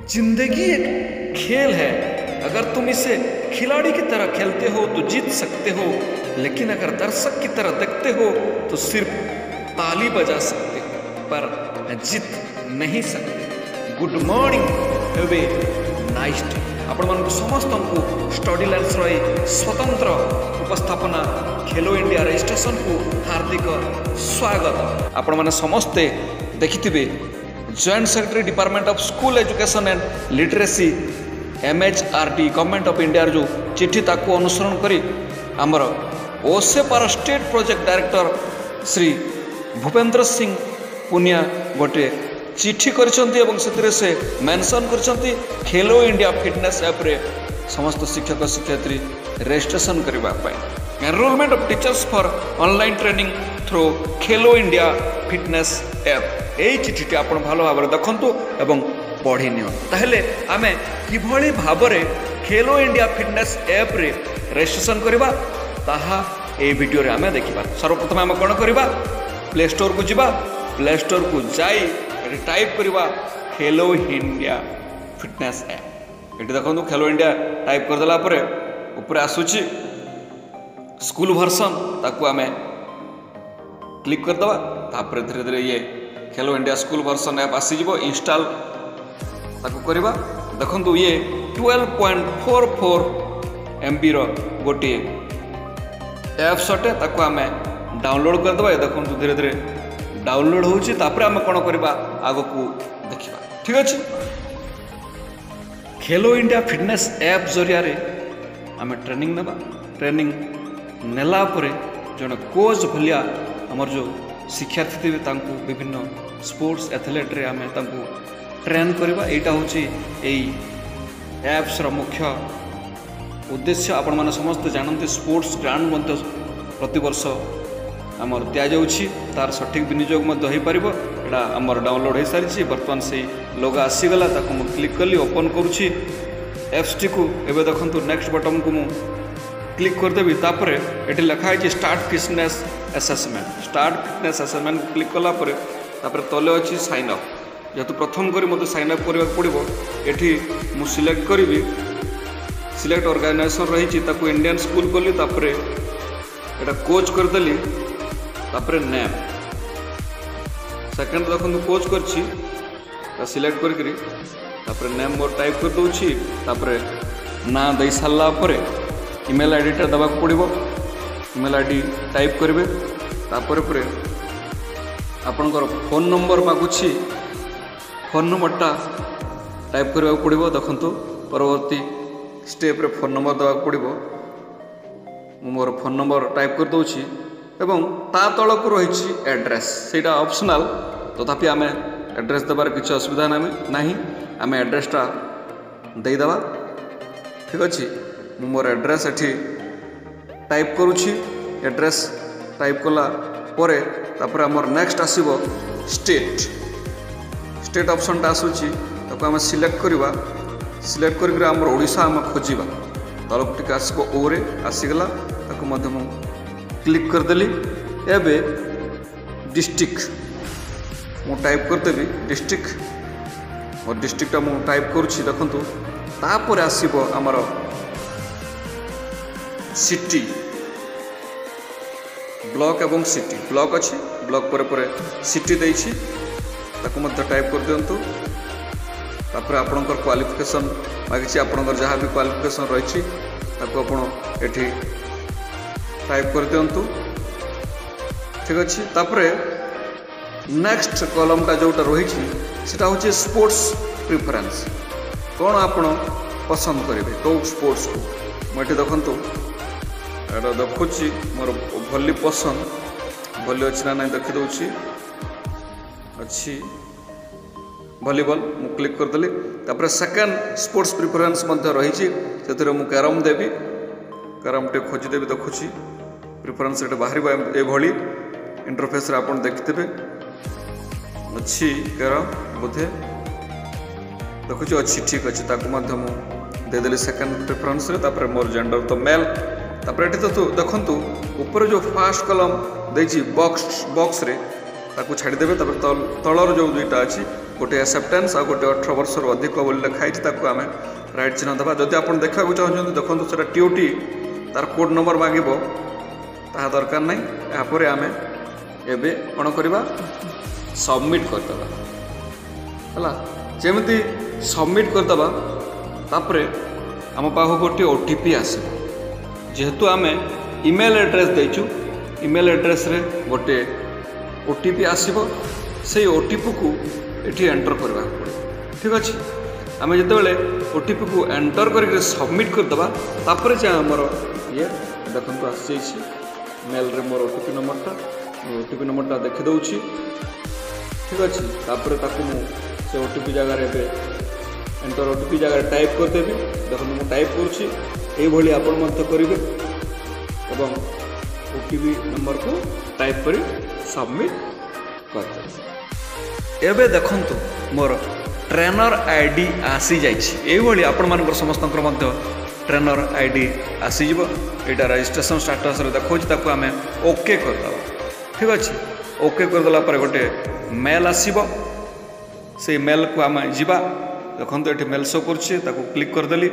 जिंदगी एक खेल है। अगर तुम इसे खिलाड़ी की तरह खेलते हो तो जीत सकते हो, लेकिन अगर दर्शक की तरह देखते हो तो सिर्फ ताली बजा सकते हो, पर जीत नहीं सकते। Good morning, have a nice day. आपण मानक समस्त को स्टडी लाइन्स रही स्वतंत्र उपस्थापना खेलो इंडिया रजिस्ट्रेशन को हार्दिक स्वागत। आपण माने समस्ते देखिथिबे joint secretary department of school education and literacy MHRD government of India जो चिट्ठी ताको अनुसरण करी आमर ओसेपार state project director Shri Bhupendra Singh Punia गोटे चिट्ठी करछंती से मेंशन करछंती खेलो इंडिया फिटनेस ऐप रे समस्त शिक्षक शिक्षयित्री रजिस्ट्रेशन करबा पाए enrolment of teachers for online training through Khelo India fitness app. यही चिट्ठी आपण भलो भाव देखु एवं पढ़ी नियो ताहले आमे किभली भाबरे खेलो इंडिया फिटनेस ऐप रे रजिस्ट्रेशन करबा ताहा ए वीडियो रे आमे देखिबा। सर्वप्रथम आमे कोन करबा, प्ले स्टोर को जिबा, प्ले स्टोर को जाई एटी टाइप करबा खेलो इंडिया फिटनेस ऐप। एटी देखो खेलो इंडिया टाइप कर देला परे ऊपर आसुची स्कूल वर्जन, ताकू आमे क्लिक कर दबा। तापर धीरे धीरे ये खेलो इंडिया स्कूल वर्जन ऐप आसी जिवो, इंस्टॉल ताकू करबा। देखंतु ये 12.44 MB रो गोटे ऐप सटे, ताकू आमे डाउनलोड कर दबा। देखंतु धीरे धीरे डाउनलोड होउची, तापर आमे कोन करबा आगो को देखिबा। ठीक अछि, खेलो इंडिया फिटनेस ऐप जरिया रे आमे ट्रेनिंग नेबा। ट्रेनिंग नेला परे जने कोच भलिया हमर जो शिक्षार्थी थे तांको विभिन्न स्पोर्ट्स एथलेट रे आमे तांको ट्रेन करबा। एटा होची एई ऐप्स रो मुख्य उद्देश्य। आपण माने समस्त जानते स्पोर्ट्स ग्रांड मध्ये प्रति वर्ष आमर दिया जाउछि, तार सठिक विनियोग मध्ये होई परिबो। एटा आमर डाउनलोड होई सारिछि, वर्तमान से लोगो आसी गला, ताको मु क्लिक करली, ओपन करूछि ऐप्स टी को। एबे देखंतु नेक्स्ट बटन को मु क्लिक कर देबी। तापर एटी लिखा है start fitness assessment. Start fitness assessment click कला परे तापर तले अछि साइन अप। जेतु प्रथम करी मते साइन अप करबा पड़िबो, एठी मु सिलेक्ट करबी, सिलेक्ट ऑर्गेनाइजेशन रही छि, ताको इंडियन स्कूल कली। तापर एटा कोच कर देली, तापर नेम सेकंड देखंतु कोच करछि ता सिलेक्ट करकरी तापर नेम मोर टाइप कर दोछि। तापर ना दे साला परे ईमेल आईडी टा दबा पड़ो, ईमेल आईडी टाइप करेंगे। तापर पर आपणकर फोन नंबर मागुछि, फोन नंबरटा टाइप करबा पड़ो। देखंतु परवर्ती स्टेप रे फोन नंबर दबा पड़ो। मोर फोन नंबर टाइप कर दोछि एवं ता तल को रही एड्रेस, सेटा ऑप्शनल, तथापि आमे एड्रेस देबार किछि असुविधा नाही। आमे एड्रेसटा देई दबा। ठीक अछि, मोर एड्रेस एठी टाइप करूछि। एड्रेस टाइप कला परे तापर हमर नेक्स्ट आसीबो स्टेट। स्टेट ऑप्शन टा आसुछि, ताको हम सिलेक्ट करबा। सिलेक्ट करके हमर ओडिसा हम खोजिबा। तलक टिक आसीबो ओ रे आसीगला, ताको मध्य मु क्लिक कर देली। एबे डिस्ट्रिक्ट मु टाइप कर देबी, डिस्ट्रिक्ट और डिस्ट्रिक्ट मु टाइप करूछि। देखंतु तापर आसीबो हमर सिटी, ब्लॉक एवं सिटी। ब्लॉक अच्छी, ब्लॉक पर सिटी देछि, ताको मध्य टाइप कर दियंतु। तापर आपणकर क्वालिफिकेशन मागिछि, आपणकर जहाँ भी क्वालिफिकेशन रही ताको आपण एठी टाइप कर दियंतु। ठीक अछि, तापर नेक्स्ट कॉलम टा जोटा रही सेटा होछि स्पोर्ट्स प्रिफरेंस। कौन आपण पसंद करेंगे कौ स्पोर्ट्स को मुझे देखंतु एटा देखुची मोर भली पसंद, भली अच्छी ना नहीं देखी दूची अच्छी भलीबॉल मु क्लिक कर देली। तापर सेकंड स्पोर्ट्स प्रिफरेंस मध्य रही से मु कैरम देवी, कैरम टे खोजी देवी। देखुची प्रिफरेंस एटा बाहर ए भली इंटरफेस रे आपण देखिथिबे अच्छी कैरम बोधे देखुची अच्छी। ठीक अच्छी, ताको मध्य मु दे देली सेकंड प्रिफरेंस रे। तापर मोर जेंडर तो मेल। तापर एठी तो देखंतु ऊपर जो फर्स्ट कॉलम देछि बॉक्स रे ताको छाड़ी देबे। तापर तलर जो दुईटा अछि गोटे एक्सेप्टेंस आ गोटे 18 वर्ष अधिक बोली लिखाई आम राइट चिन्ह देवा जदि आप देखा चाहते देखो से टीओटी तार कोड नंबर मांग ता दरकार नहीं यापर आम एबे कौन करवा सबमिट करदे है जमी सबमिट करदे तापर आम पाख गोटे ओटीपी आस जेहेतु आम ईमेल एड्रेस देचु ईमेल एड्रेस रे गोटे ओटीपी आसब से ओटीपी को ये एंटर करवा ठीक अच्छे आम जिते ओटीपी को एंटर करके सबमिट करदे तापर जे आमर ये देखो आसी मेल रे मोर ओटीपी नंबरटा देखीदे ठीक अच्छे तापर से ओटीपी जगार एंटर ओटीपी जगह टाइप करदेवी देखो मुझे टाइप करुँची आपण करेंगे एवं ओटीपी नंबर को टाइप कर सबमिट कर एबे देखंतु मोर ट्रेनर आईडी आसी जाइए आपण मान समस्त ट्रेनर आईडी आसीज यहाँ रजिस्ट्रेशन स्टाटस देखा आम ओके करदे ठीक अच्छे ओके करदेला गोटे मेल आसब से मेल को आम जा देखो ये मेल शो कर क्लिक करदेली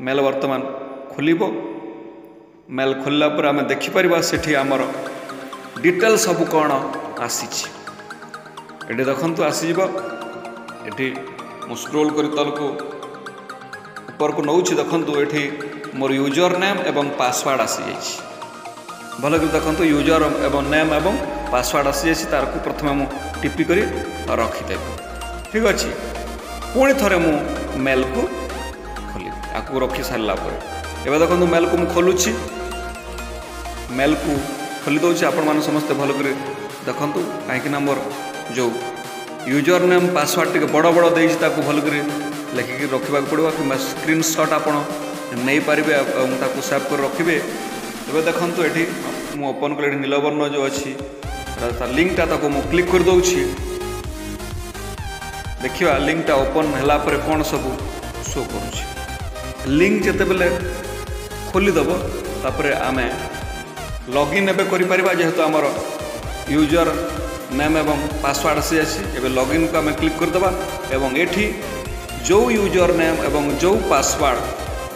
मेल वर्तमान खोल मेल खोलला पर आम देखिपर से आमर डिटेल सब कौन आसी ये देखु आसीज ये स्क्रोल कर तल को ऊपर को नौ देखु ये मोर यूजर नेम एवं पासवर्ड आसी जाइए भल कर देखो यूजर एवं नेम एवं पासवर्ड आसी जाइए तार को प्रथम मुझे टिपी कर रखीदेवी ठीक अच्छे पुणी थे मु मेल को खोल आपको रखी सारा एवं देखो मेल को मुझे खोलुची मेल को खोली दूसरी आपण मैंने समस्ते भल कर देखूँ कहीं मोर जो यूजर नेम पासवर्ड टे बड़ बड़ देता भल कर लिखिक रखा पड़ो कि स्क्रीनशॉट आप नहीं पारे सेव कर रखिए एवं देखूँ ये मुझे ओपन कर नीलवर्ण जो अच्छी लिंकटा मुझे क्लिक कर दूसरी देखिए लिंकटा ओपन है कौन सब शो कर लिंक जिते बेले खोलीदेव तापर आम लॉगिन एवं कर जेहेतु आमर यूजर नेम एवं पासवर्ड आसी जाए लॉगिन को आम क्लिक करदे एवं एठी जो यूजर नेम एवं जो पासवर्ड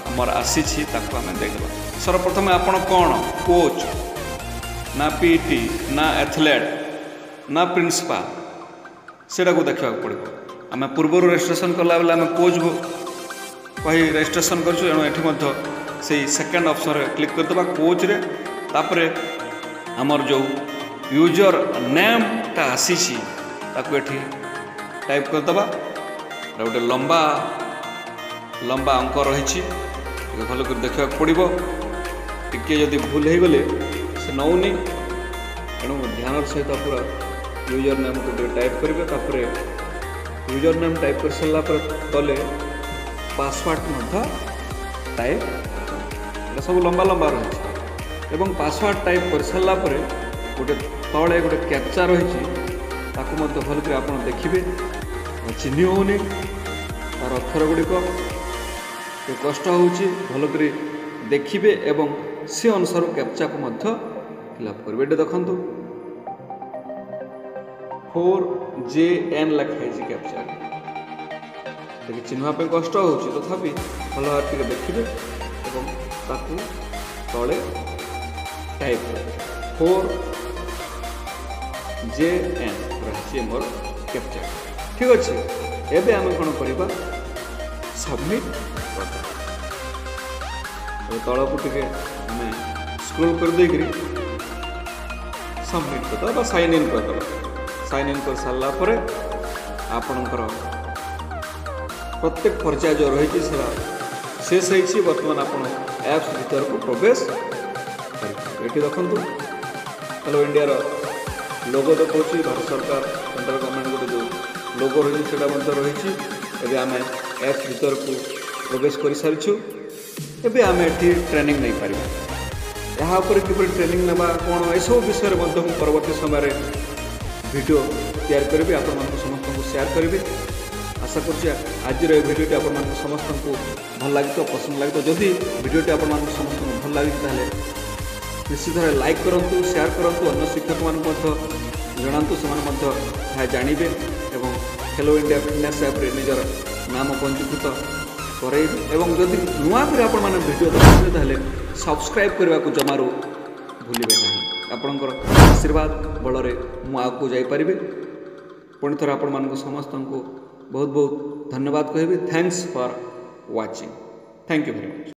आमर आसी आम देखा सर्वप्रथम आपण कौन कोच ना पीटी ना एथलेट ना प्रिंसिपाल सेटा को देखा पड़ो आम पूर्व रजिस्ट्रेशन कला बेले आम कोच कही रजिस्ट्रेशन करूँ से सेकेंड ऑप्शन रे क्लिक करदे कोच रे तापर आमर जो यूजर नेम टा आसी टाइप करदे गोटे लंबा लंबा अंक रही भल कर देखा पड़ो टिके जदि भूल हो गले से नौनी तेणु ध्यान सहित पूरा यूजर नेम को टाइप करेंगे यूजर नेम टाइप कर सारा तले पासवर्ड टाइप सब लंबा लंबा रही एवं पासवर्ड टाइप कर सारा गोटे तले गोटे कैप्चा रही भल कर आप देखिए चिन्ह होनी तार अक्षर गुड़िक कष्ट हो भल कर देखिए एवं से अनुसार कैप्चा को फिलअप करेंगे ये देखो 4JN लिखाई कैप्चा देखिए चिन्हवाई कष्ट हो तथापि भल भाव देखिए तले टाइप 4JN रही मोर कैप्चा ठीक अच्छे एबे आम कौन करवा सबमिट तल को टे आम स्क्रोल कर देकरी सबमिट करदे साइन इन करदे साइन इन कर सारा पर आपणकर प्रत्येक पर्याय जो रही शेष होती बर्तमान आप एप्स भीतर को प्रवेश ये देखो हेलो इंडिया लोगो देखा भारत सरकार सेंट्रल गवर्नमेंट गोटे जो लोगो रही है रही आम एप्स भीतर को प्रवेश कर सारी एवं आम ये ट्रेनिंग नहीं पार यहाँ किपर ट्रेनिंग ना कौन यू विषय में परवर्ती समय वीडियो तैयार करी आप समस्त को शेयर करी आशा आज भिडियोटी आप समस्त को भल लगे पसंद लगे जदि भिडियोटी आप समस्त को भल लगे निश्चित भाव लाइक करूँ शेयर करूँ अन्य शिक्षक मान जनातु से जानवे एवं खेलो इंडिया फिटनेस ऐप रे निजर नाम पंजीकृत करेबे एवं जदि नुआ फिर आपण माने वीडियो देखुछे ताले सब्सक्राइब करबा को जमारो भूलिबे नहीं आपणकर आशीर्वाद बल रे मु आगु जाई परिबे पुणी थर आपण मानक समस्त को बहुत बहुत धन्यवाद कहबी thanks for watching thank you very much.